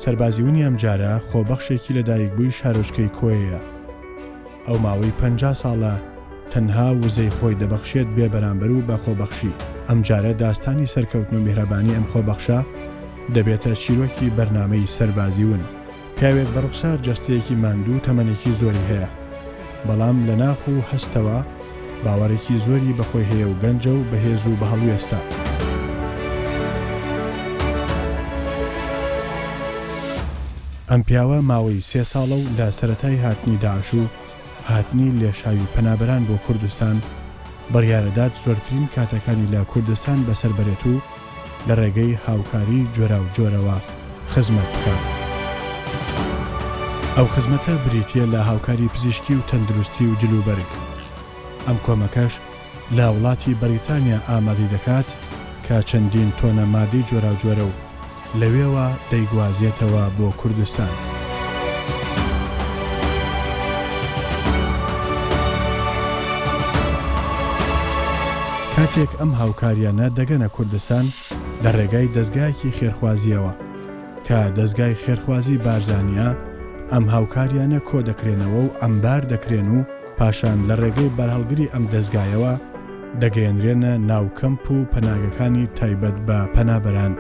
سەربازیونی ئەم جارە خۆبەخشێکی لە دایکبووی شارۆچکەی کۆیەیە. ئەو ماوەی 50 ساڵە تەنها وزەی خۆی دەبەخشێت بێ بەرامبەر و بە خۆبەخشی. ئەم جارە داستانی سەرکەوتن و میهرەبانی ئەم خۆبەخشە دەبێتە چیرۆکی بەرنامەی سەربازیون. پیاوێک بە ڕوخسار جەستەیەکی ماندوو تەمەنێکی زۆری هەیە، بەڵام لە ناخ و هەستەوە باوەڕێکی زۆری بەخۆی هەیە و گەنجە و بەهێز و بەهەڵوێستا. ئەم پیاوە ماوەی 3 ساڵە و لە سەرەتای هاتنی داعش و هاتنی لێشاوی پەنابەران بۆ کوردستان بڕیارەدات زۆرترین کاتەکانی لە کوردستان بەسەربەرێت و لە ڕێگەی هاوکاری جۆرا و جۆرەوە خزمەت بکات. ئەو خزمەتە بریتیە لە هاوکاری پزیشکی و تەندروستی و جلوبەرگ. ئەم کۆمەکەش لە وڵاتی بەریتانیا ئامادەی دەکات کە چەندین تۆنە مادەی جۆرا و جۆرە و لەوێوە دەیگوازێتەوە بۆ کوردستان. کاتێک ئەم هاوکاریانە دەگەنە کوردستان لە ڕێگای دەستگایەکی خێرخوازیەوە کە دەستگای خێرخوازی بارزانیا، ئەم هاوکاریانە کۆ دەکرێنەوە و ئەمبار دەکرێن و پاشان لە ڕێگەی بەرهەڵگری ئەم دەستگایەوە دەگەیەنرێنە ناو کەمپ و پەناگەکانی تایبەت بە پەنابەران.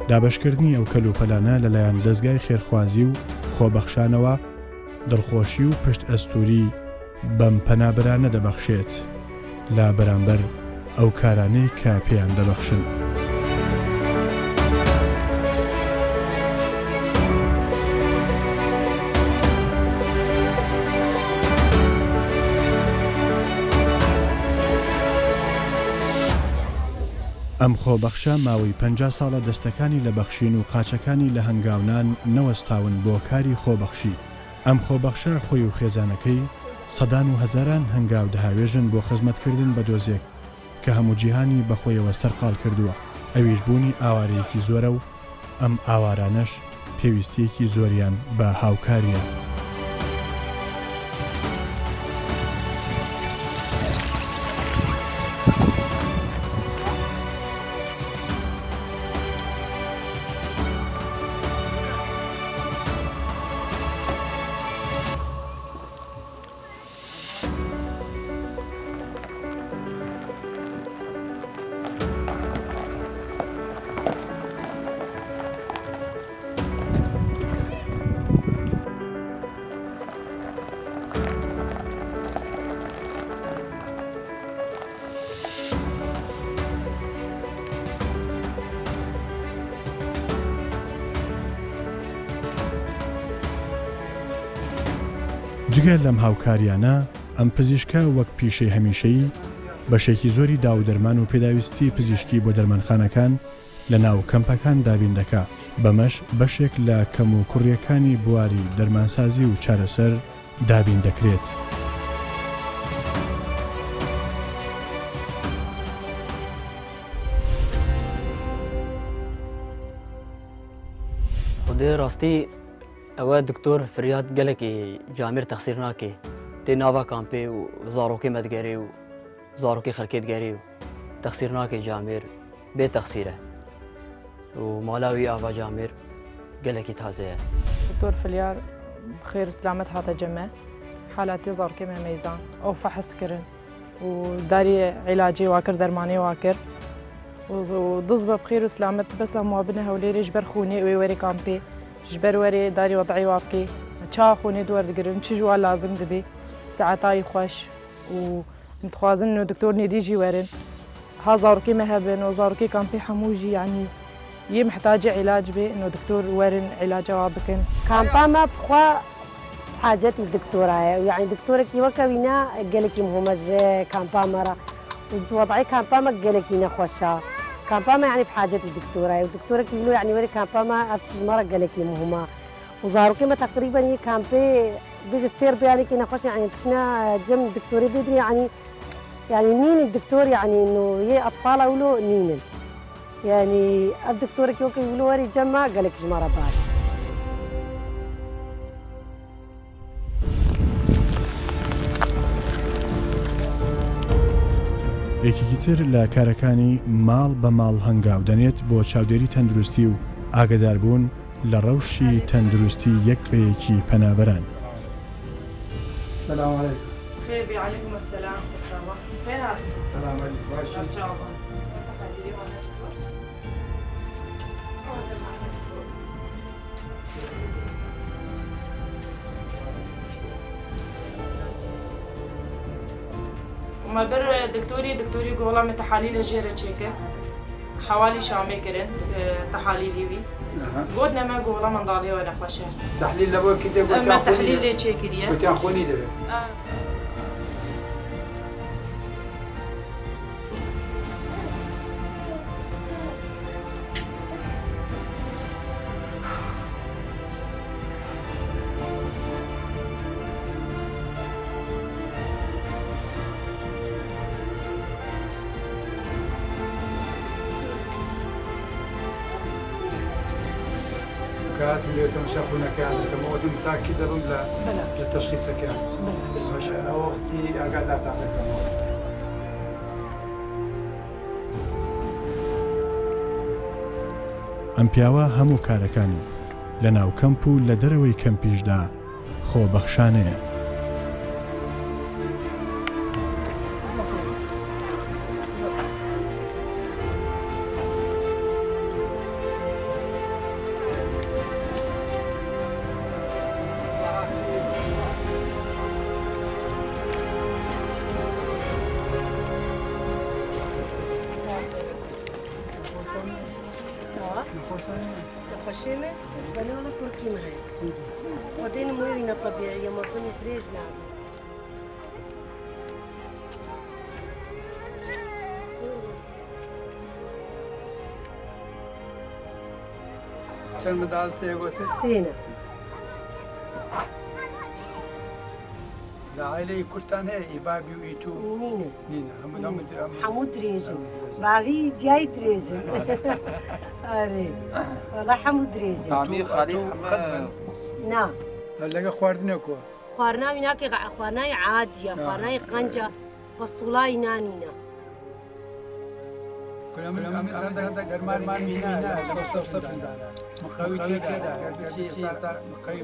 دابشکردنی ئەو کەلوپەلانە لەلایەن دەستگای خێرخوازی و خۆبەخشانەوە دڵخۆشی و پشت ئەستوری بەم پەنابەرانە دەبەخشێت لە بەرامبەر ئەو کارانەی کە پێیان دەبەخشن. ئەم خۆبەخشە ماوەی 50 ساڵە دەستەکانی لە بەخشین و قاچەکانی لە هەنگاونان نەوەستاون بۆ کاری خۆبەخشی. ئەم خۆبەخشە خۆی و خێزانەکەی سەدان و هەزاران هەنگاو دەهاوێژن بۆ خزمەتکردن بە دۆزێک کە هەموو جیهانی بەخۆیەوە سەرقاڵ کردووە. ئەویش بوونی ئاوارەیەکی زۆرە و ئەم ئاوارانەش پێویستیەکی زۆریان بە هاوکاریە. جگەر لەم هاوکاریانە ئەم پزیشکە وەک پیشەی هەمیشەیی بەشێکی زۆری داودەرمان و پێداویستی پزیشکی بۆ دەرمانخانەکان لە ناو کەمپەکان دابین دەکا. بەمەش بەشێک لە کەم و کوڕیەکانی بواری دەرمانسازی و چارەسەر دابین دەکرێت. خودی راستی ئەوە دکتۆر فریاد گەلێکی جامێر تەخسیر ناکێ تێ ناوا کامپێ و زارۆکێ مەدگەری و زارۆکی خەلکێتگەری و تەخسیر ناکێ جامێر بێ تەخسیرە و مالاوی ئاوا جامێر گەلێکی تازەیە. دکتۆر فریار بخێر سلامەت هاتە جەمە حالاتي زاركي ما ميزان أو فحص كرن وداري علاجي واكر درماني واكر وضزبة بخير وسلامت بس هم بنها وليري جبر خوني ويوري كامبي جبر وري داري وضعي وابكي تشا خوني دور دقرن تشي جوا لازم دبي ساعتاي خوش ومتخوازن انه دكتور نديجي ورن ها زاركي مهبن وزاركي كامبي حموجي يعني يه محتاجة علاج بي انه دكتور ورن علاج وابكن كامبا ما بخوا حاجتي الدكتورة يعني دكتورة كي وكوينا قالك مهمج كامبا مرة وضعي كامبا ما قالك ينا خوشا كامبا ما يعني بحاجتي الدكتورة والدكتورة كي يقولوا يعني وري كامبا ما أبتش مرة قالك مهمة وظهروا كما تقريبا هي كامبي بيجي السير بيعني كنا خوش يعني كنا جم دكتوري بدري يعني نين الدكتور يعني انه هي اطفال اولو نين يعني الدكتور كي يقولوا وري جمع قالك جمرة بعد یەکێکی تر لە کارەکانی ماڵ بە ماڵ هەنگاو دەنێت بۆ چاودێری تەندروستی و ئاگاداربوون لە ڕەوشی تەندروستی یەک بە یەکی پەنابەران. السلام عليكم. خير وعليكم السلام سلامة. فين هذا؟ السلام عليكم. باشا. إن شاء الله. وما بر دكتوري قولا من تحاليل جيرة تشيكن حوالي شامي كرن تحاليلي بي قدنا ما قولا من ضالي ولا خوشه تحليل لبو كده قلت اما تحليل لي تشيكريه قلت اخوني ده كانت مليون شافونا كان تموت متاكده بلا للتشخيص كان ماشي انا وقتي قاعد اعتقد ئەم پیاوە هەموو کارەکانی لە ناو کەمپ و لە دەرەوەی کەمپیشدا خۆبەخشانەیە. نخشيمة بنونا كل ما هي ودين موينا طبيعية ما صني تريج نعم كان مدالتي قلت سينا العائلة كلتان هي إبابي وإيتو نينا حمود ريجن باغي جاي تريجن أري والله حمود ريجن طعمي خالي خزمن نعم هلا خواردنكو خوارناوي ناكي خوارناي عادية خوارناي قنجة بسطولاي نانينا كلام من هذا قرمان مينا صف مقاوي كده مقاوي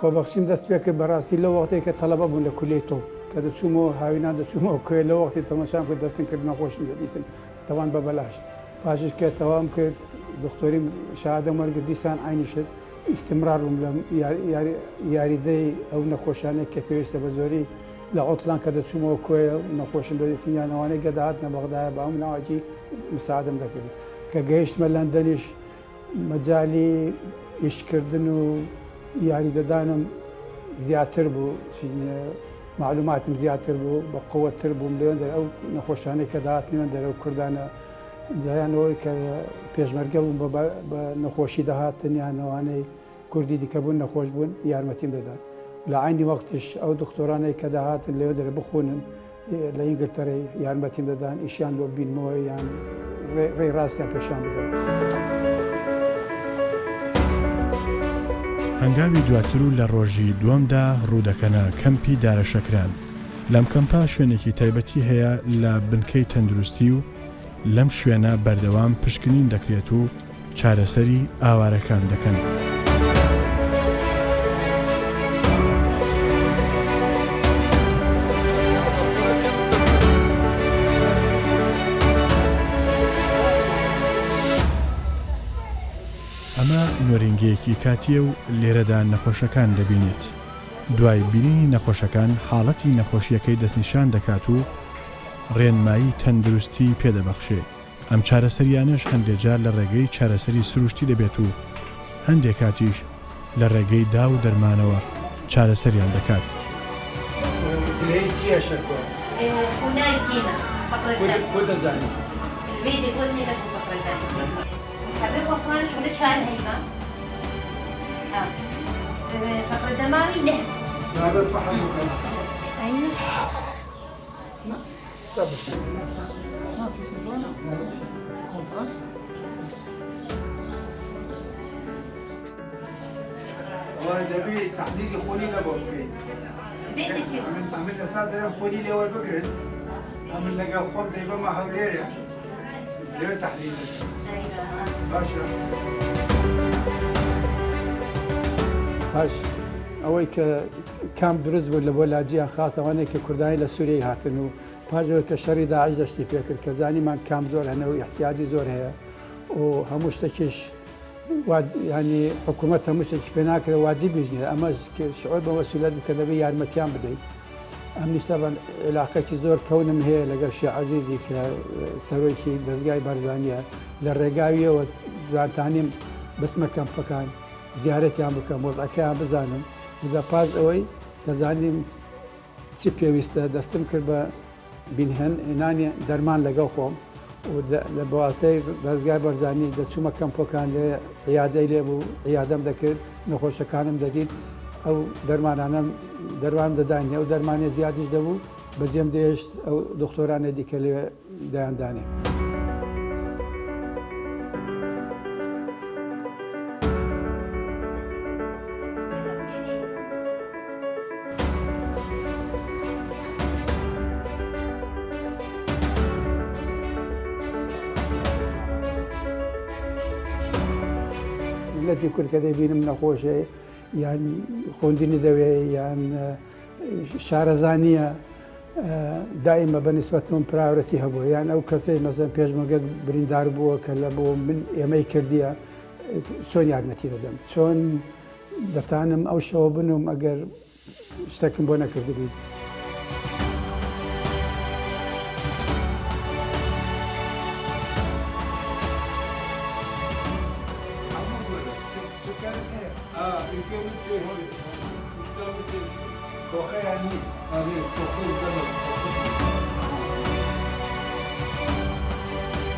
خۆبەخشیم دەست پێ کرد بەڕاستی لە وەختێک کە تەڵەبە بوون لە کولەی تۆ کە دەچوومەوە هاوینان دەچوومەوە کێ لە وەختی تەماشام کرد دەستن کرد نەخۆشم دەدیتن دەوان بە بەلاش پاشش کە تەوام کرد دکتۆریم شادە وەرگرت دیسان عینی شت ئیستمرار بووم لە یاریدەی ئەو نەخۆشانەی کە پێویستە بە زۆری لە عوتڵان کە دەچوومەوە کۆیە نەخۆشم دەدیتن یانەوانەی گەداهاتنە بەغدایە بە ئەو ناواجی مساعدەم دەکرد کە گەیشتمە لەندەنیش مەجالی ئیشکردن و یاریدەدانم زیاتر بوو معلوماتم زیاتر بوو بە قووەتر بووم لێن دەر ئەو نەخۆشانەی کە داهاتنیان دەرە و کوردانە جایانەوەی کە پێشمەرگە بوون بە نەخۆشی داهاتن یانەوانەی کوردی دیکە بوون نەخۆش بوون یارمەتیم دەدان لە عینی وەختش ئەو دکتۆرانەی کە داهاتن لێوە دەرە بخوونن لە ئینگلتەرەی یارمەتیم دەدان ئیشیان لۆ بینمەوە یان ڕێی ڕاستیان پێشان بدەن. هەنگاوی دواتر و لە ڕۆژی دووەمدا ڕوودەکەنە کەمپی دارەشەکران. لەم کەمپا شوێنێکی تایبەتی هەیە لە بنکەی تەندروستی و لەم شوێنە بەردەوام پشکنین دەکرێت و چارەسەری ئاوارەکان دەکەن. نوێرینگەیەکی کاتیە و لێرەدا نەخۆشەکان دەبینێت. دوای بینینی نەخۆشەکان حاڵەتی نەخۆشیەکەی دەستنیشان دەکات و ڕێنمایی تەندروستی پێدەبەخشێ. ئەم چارەسەریانش هەندێک جار لە ڕێگەی چارەسەری سروشتی دەبێت و هەندێک کاتیش لە ڕێگەی دا و دەرمانەوە چارەسەریان دەکات. هناك كينا فقرة الدم كل زاني الفيديو قلني لك فقرة الدم حبيب أخوان شو نشان هيبة فقرة الدماغي له هذا اصبح أيوة ما في سيزون كونتراست ودبي تحديد خوني لبوكي فيديو شو عملت أستاذ خوني لي أول بكرة عمل لقى خون دايما مع هوليريا ليه تحديد أيوة باشا باش ئەوەی کە کام دروست بوو لە بۆ لاجیان خاتەوانەیە کە کوردانی لە سووری هاتن و پاژەوەی کە شەڕی داعش دەشتی پێکرد کە زانیمان کام زۆر هەنەوە احتیاجی زۆر هەیە و هەموو شتێکیش ینی حکوومەت هەموو شتێکی پێ ناکرێت واجبیش نیە ئەمەش شعور بە مەسئولیت بکە دەبێت یارمەتیان بدەیت. ئەم نیشتەبان علاقەی زۆر کەونم هەیە لەگەڵ شێ عەزیزی کە سەرۆکی دەستگای بەرزانیە لە ڕێگاویەوە زانتانیم بسمە کەمپەکان زیارەتیان بکەم مۆزعەکەیان بزانم وزە پاش ئەوەی کە زانیم چی پێویستە دەستم کرد بە بینهێنانی دەرمان لەگەڵ خۆم و لە بەواستەی دەستگای بەرزانی دەچوومە کەمپۆکان لێ عیادەی لێ بوو عیادەم دەکرد نەخۆشەکانم دەدید ئەو دەرمانانم دەروان دەدانێ و دەرمانی زیادیش دەبوو بەجێم دێشت ئەو دکتۆرانە دیکە لێ دایاندانێ. ملەتی کورد کە دەیبینم نەخۆشێ یان خوێندنی دەوێ یان شارەزانیە دائیمە بە نسبەتم پراورەتی هەبووە یان ئەو کەسەی مەزەن پێشمەگە بریندار بووە کە لە بۆ من ئێمەی کردیە چۆن یارمەتی دەدەم چۆن دەتانم ئەو شەوە بنوم ئەگەر شتێکم بۆ نەکردبووی.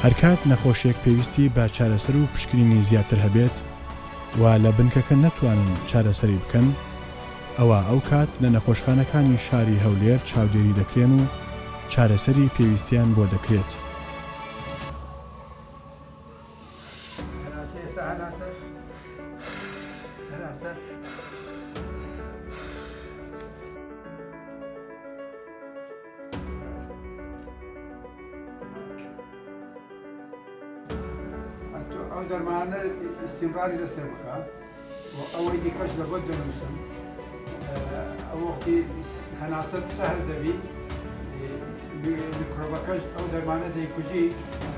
هەرکات نەخۆشیێک پێویستی با چارەسەر و پشکنینی زیاتر هەبێت و لە بنکەکە نەتوانن چارەسەری بکەن ئەوە ئەو کات لە نەخۆشخانەکانی شاری هەولێر چاودێری دەکرێن و چارەسەری پێویستیان بۆ دەکرێت. ئەو دەرمانە ئیستیمراری لەسەر بکە و ئەوەی دیکەش لە بۆ دەنووسم ئەو وەختی هەناسەت سەهل دەبی میکرۆبەکەش ئەو دەرمانە دەیکوژی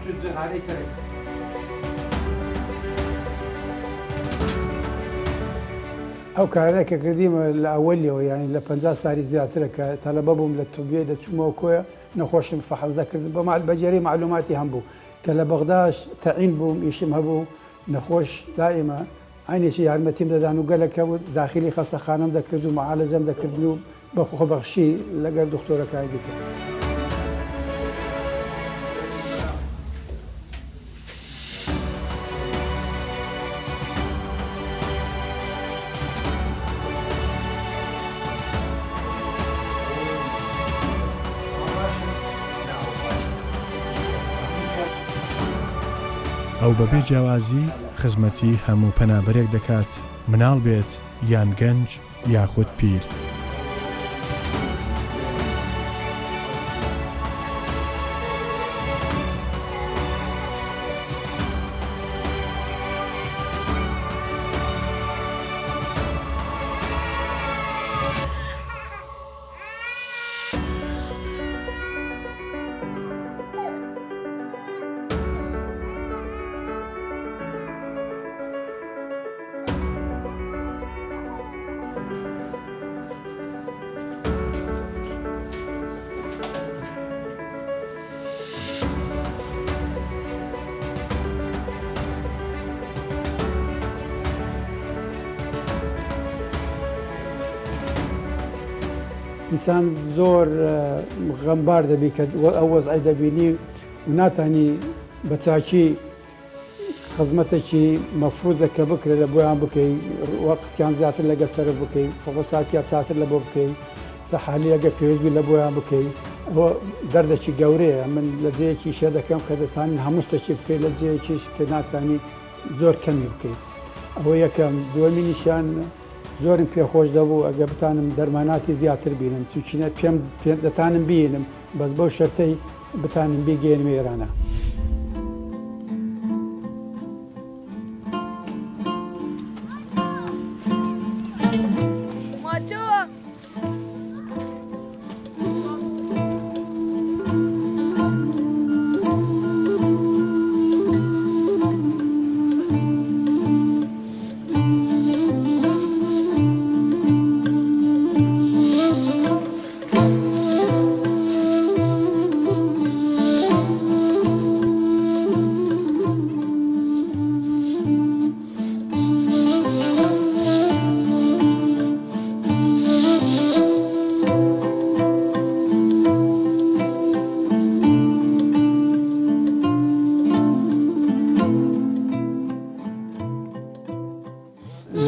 توش جغارەی تەرێک. ئەو کارەیە کە کردیمە لە ئەوەلیەوە یانی لە 50 ساڵی زیاترە کە تەلەبە بووم لە توبیە دەچوومەوە کۆیە نەخۆشم فەحەز دەکردم بەجێری معلوماتی هەم بوو کە لە بەغداش تەعین بووم ئیشم هەبوو نەخۆش دائیمە عینێکی یارمەتیم دەدان و گەلەکە بوو داخلی خەستەخانەم دەکرد و معالەجەم دەکردن و بە خۆبەخشی لەگەر دکتۆرەکانی دیکە. ئەو بەبێ جیاوازی خزمەتی هەموو پەنابەرێک دەکات مناڵ بێت یان گەنج یاخود پیر. ئینسان زۆر غەمبار دەبی کە ئەو وەزعی دەبینی و ناتانی بە چاکی خزمەتێکی مەفروزە کە بکرێت لە بۆیان بکەیت وەقتیان زیاتر لەگە سەر بکەیت فڕۆساتیا چاتر لە بۆ بکەیت تەحالی لەگە پێویستبی لە بۆیان بکەیت ئەوە دەردێکی گەورەیە من لە جەیەکی شێ دەکەم کە دەتوانین هەموو شتێکی بکەیت لە جەیەکیش کە ناتوانانی زۆر کەمی بکەیت ئەوە یەکەم دووەمی نیشان زۆرم پێخۆش دەبوو ئەگە بتانم دەرماناتی زیاتر بینم چونچینە پێم دەتانم بینم بەس بەو شەرتەی بتانم بیگەێنمە ئێرانە.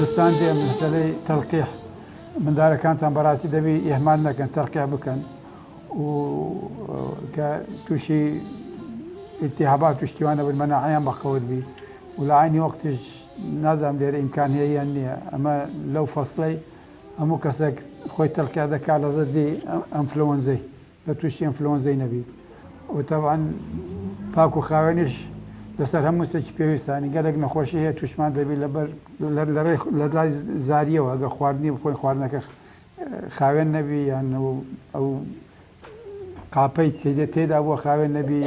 زستان دێم مەسەلەی تەڵقیح منداڵەکانتان بەڕاستی دەبی ئێهمال نەکەن تەڵقیح بکەن و کە تووشی ئیتیهابات و شتیوانە بن مەناعەیان بەقەوت بی و لە عینی وەختیش نازانم لێرە ئیمکان هەیە یان نییە ئەمە لەو فەسڵەی هەموو کەسێک خۆی تەڵقیح دەکات لە زەردی ئەنفلۆنزەی لە تووشی ئەنفلۆنزەی نەبی و تەبعاً پاک و خاوێنیش لەسەر هەموو شتێکی پێویستانی گەلێک نەخۆشی هەیە تووشمان دەبی لە لای زاریەوە ئەگە خواردنی بخۆین خواردنەکە خاوێن نەبی یان ئەو قاپەی تێدا بووە خاوێن نەبی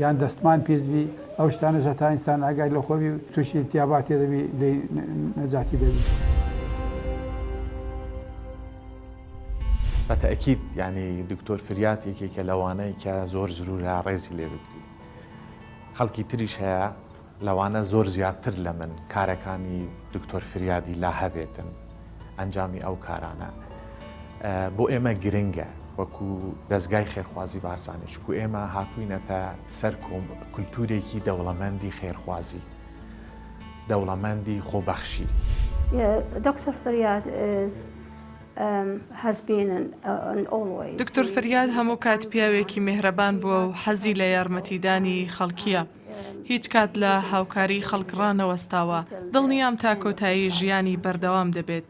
یان دەستمان پیسبی ئەو شتانەش هەتا ئینسان ئاگای لە خۆبی تووشی ئیلتیاباتی دەبی لێی نەجاتی دەبی. بەتەئەکید یعنی دکتۆر فریات یەکێکە لەوانەیە کە زۆر زرورە ڕێزی لێ بکری. خەڵکی تریش هەیە لەوانە زۆر زیاتر لە من کارەکانی دکتۆر فریادی لا هەبێتن ئەنجامی ئەو کارانە بۆ ئێمە گرنگە وەکو دەستگای خێرخوازی بارزانانی چکو ئێمە هاتووینەتە سەر کولتورێکی دەوڵەمەندی خێرخوازی دەوڵەمەندی خۆبەخشی. Dr. Faryad has been and always. دکتۆر فریاد هەموو کات پیاوێکی میهرەبان بووە و حەزی لە یارمەتیدانی خەڵکیە. هیچ کات لە هاوکاری خەڵکڕانەوەستاوە دڵنیام تا کۆتایی ژیانی بەردەوام دەبێت.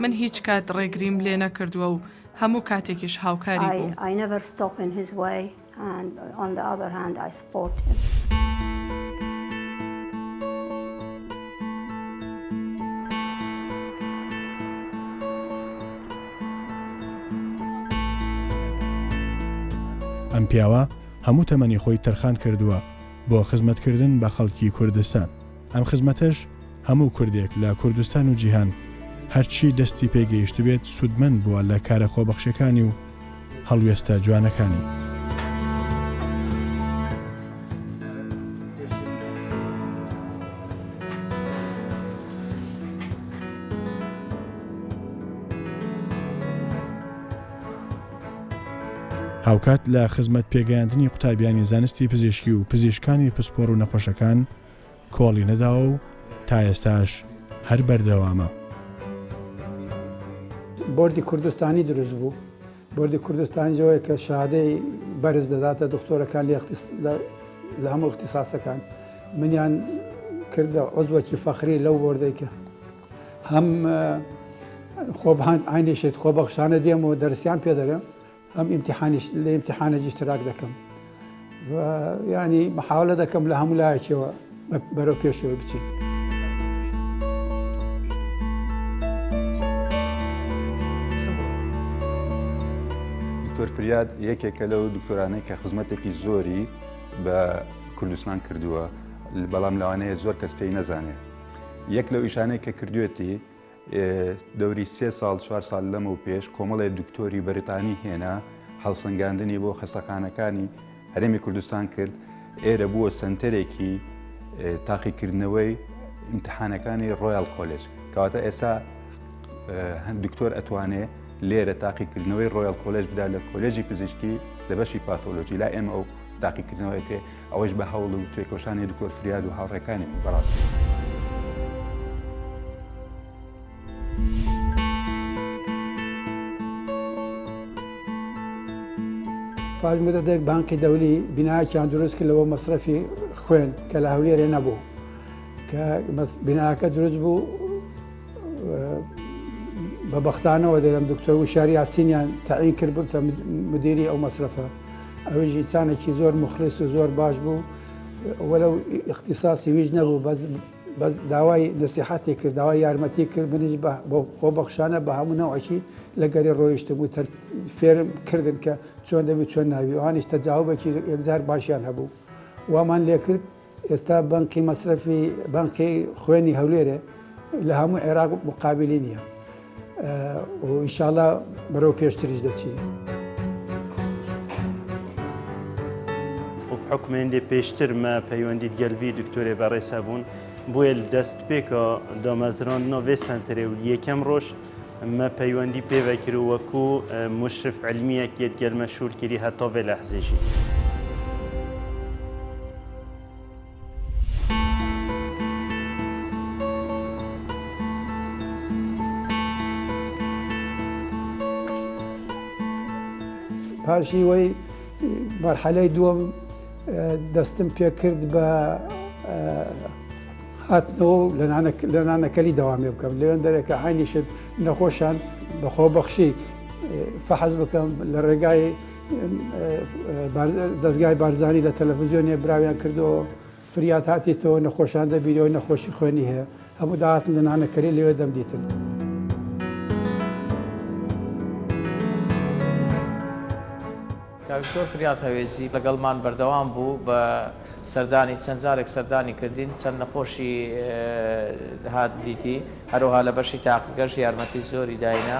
من هیچ کات ڕێگریم لێ نەکردووە و هەموو کاتێکیش هاوکاری بوو. I never stop in his way and on the other hand I support him. ئەم پیاوە هەموو تەمەنی خۆی تەرخان کردووە بۆ خزمەتکردن بە خەڵکی کوردستان. ئەم خزمەتەش هەموو کوردێک لە کوردستان و جیهان هەرچی دەستی پێگەیشت بێت سودمەند بووە لە کارە خۆبەخشەکانی و هەڵوێستە جوانەکانی. هاوکات لە خزمەت پێگەیاندنی قوتابیانی زانستی پزیشکی و پزیشکانی پسپۆڕ و نەخۆشەکان کۆڵی نەداوە و تا ئێستاش هەر بەردەوامە. بۆردی کوردستانی دروست بوو. بۆردی کوردستانیەوەی کە شادەی بەرز دەداتە دکتۆرەکان لە هەموو اختصاسەکان منیان کردە عضوەکی فەخری لەو بۆردەی کە هەم عینیشت خۆبەخشانە دێم و دەرسیان پێ دەرێم ئەم لە ئیمتیحانێکی اشتراک دەکەم ینی محاولە دەکەم لە هەموو لایەکەوە بەرەو پێشەوە بچین. دکتۆر فریاد یەکێکە لەو دکتۆرانەی کە خزمەتێکی زۆری بە کوردستان کردووە بەڵام لەوانەیە زۆر کەس پێی نەزانێت. یەک لەو ئیشانەی کە کردوێتی دەوری 3 ساڵ 4 ساڵ لەمە و پێش کۆمەڵی دکتۆری بەریتانی هێنا هەڵسەنگاندنی بۆ خەستەخانەکانی هەرێمی کوردستان کرد. ئێرە بووە سنتەرێکی تاقیکردنەوەی ئیمتحانەکانی ڕۆیال کۆلێج کەواتە ئێستا دکتۆر ئەتوانێت لێرە تاقیکردنەوەی ڕۆیال کۆلێژ بدا لە کۆلێژی پزیشکی لە بەشی پاتۆلۆژی لا ئێمە ئەو تاقیکردنەوەیکێ ئەوەش بە هەوڵ و توێکۆشانی دکتۆر فریاد و هاوڕێکانی بەڕاستی. پاش مدەدێک بانکی دەولی بینایەکیان دروست کرد لەوە مەصرفی خوێن کە لە هەولێرێ نەبوو کە بیناکە دروست بوو بە بەختانەوە دەرم دکتۆر وشاری یاسینیان تەعین کرد بتە مدیری ئەو مەصرفە ئەوەی ئینسانێکی زۆر مخلص و زۆر باش بوو وەلەو اختصاصی ویش نەبوو بەس داوای نسیحەتی کرد داوای یارمەتی کرد منیش بۆ خۆبەخشانە بە هەموو نەوەکی لەگەری ڕۆیشتم بوو فێرم کردن کە چۆن دەبێت چۆن ناوی ئەوانیش تەجاوبێکی یەکجار باشیان هەبوو وامان لێ کرد ئێستا بانکی مەصرفی بانکی خوێنی هەولێرە لە هەموو عێراق مقابلی نییە و ئینشاڵڵا بەرەو پێشتریش دەچی. حکومێندێ پێشترمە پەیوەندیت گەلوی دکتۆرێ بەڕێسا بوون بۆیە دەست پێکە دامەزراندنەوە وێ سنتەرێ و یەکەم ڕۆژ مە پەیوەندی پێوەکر و وەکو مشرف علمیەکێت گەلمە شورکردی هەتا vê لە حزێژی. پاشی وەی مەرحەلەی دووەم دەستم پێ کرد بە هاتنەوە لە نانەکەلی دەوامێ بکەم لەوێن دەرێکە عینیشت نەخۆشان بە خۆبەخشی فەحەز بکەم لە ڕێگای دەستگای بارزانانی لە تەلەڤیزیۆنێ براویان کردەوە فریاد هاتیتەوە نەخۆشان دەبیرەوە نەخۆشی خوێنی هەیە هەموو داهاتن لە نانەکەلی لەوێ دەمدیتن. دکتۆر فریاد هەوێزی لەگەڵمان بەردەوام بوو بە سەردانی چەند جارێک سەردانی کردین چەند نەخۆشی هات دیتی هەروها لە بەشی تاقیگەش یارمەتی زۆری داینە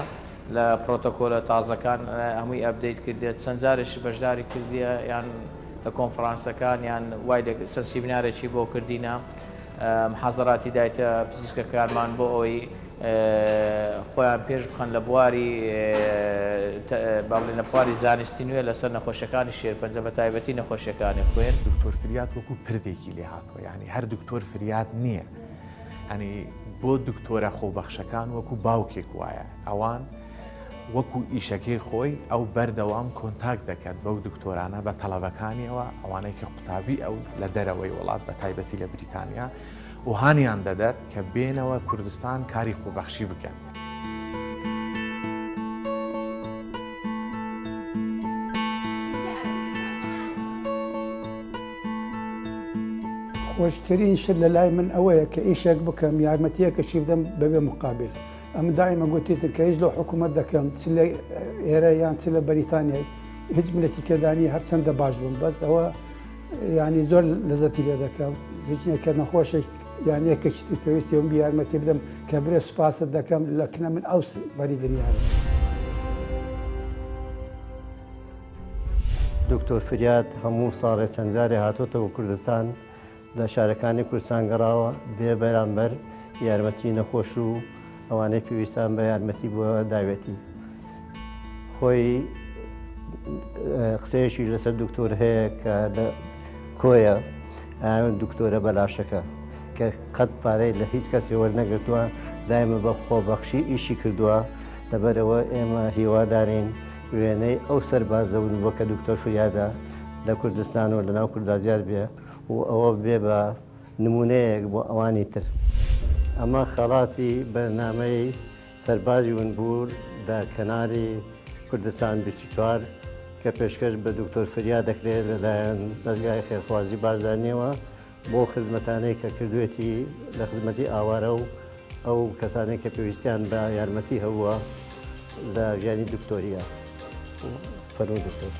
لە پرۆتۆکۆلە تازەکان هەمووی ئەپدەیت کردێت چەند جارێکی بەشداری کردیە یان لە کۆنفرانسەکان یان وای چەند سیمینارێکی بۆ کردینە محازەراتی دایتە پزیشکەکانمان بۆ ئەوەی خۆیان پێش بخەن لە بواری باڵێن لە بواری زانستی نوێ لەسەر نەخۆشیەکانی شێرپەنجە بە تایبەتی نەخۆشیەکانی خوێن. دکتۆر فریاد وەکو پردێکی لێ هاتووە یعنی هەر دکتۆر فریاد نییە ینی بۆ دکتۆرە خۆبەخشەکان وەکو باوکێک وایە ئەوان وەکو ئیشەکەی خۆی ئەو بەردەوام کۆنتاک دەکات بەو دکتۆرانە بە تەڵەبەکانیەوە ئەوانەی کە قوتابی ئەو لە دەرەوەی وڵات بە تایبەتی لە بریتانیا و هانیان دەدات کە بێنەوە کوردستان کاری خۆبەخشی بکەن. خۆشترین شت لە لای من ئەوەیە کە ئیشێک بکەم یارمەتیەکەشی بدەم بەبێ مقابل ئەم دائیمە گوتیتن کە هیچ لە حکوومەت دەکەم چ لە ئێرە یان چ لە بەریتانیای هیچ ملەتی تێدانی هەرچەندە باش بووم بەس ئەوە ینی زۆر لەزەتی لێ دەکەم هیچنێکە نەخۆشێک یان یەکێکی پێویستی ئەوم یارمەتی بدەم کە برێ سوپاست دەکەم لە کنە من ئەو بەری دنیاە. دکتۆر فریاد هەموو ساڵێ چەند جارێ هاتۆتەوە کوردستان لە شارەکانی کوردستان گەڕاوە بێ بەرامبەر یارمەتی نەخۆش و ئەوانەی پێویستان بە یارمەتی بووە داوێتی. خۆی قسەیەشی لەسەر دکتۆر هەیە کە لە کۆیە ئاون دکتۆرە بەلاشەکە کە قەت پارەی لە هیچ کەسی وەرنەگرتووە دایمە بە خۆبەخشی ئیشی کردووە لەبەرەوە ئێمە هیوادارین وێنەی ئەو سەربازەون بۆ کە دکتۆر فریادە لە کوردستان و لەناو کورددا زیاد بێ و ئەوە بێ بە نمونەیەک بۆ ئەوانی تر. ئەمە خەڵاتی بەرنامەی سەربازی ونبوور لە کەناری کوردستان 24 کە پێشکەش بە دکتۆر فریاد دەکرێت لەلایەن دەستگای خێرخوازی بارزانیەوە بۆ خزمەتانەی کە کردوێتی لە خزمەتی ئاوارە و ئەو کەسانێک کە پێویستیان بە یارمەتی هەبووە لە ژیانی دکتۆریە فەرموو دکتۆر.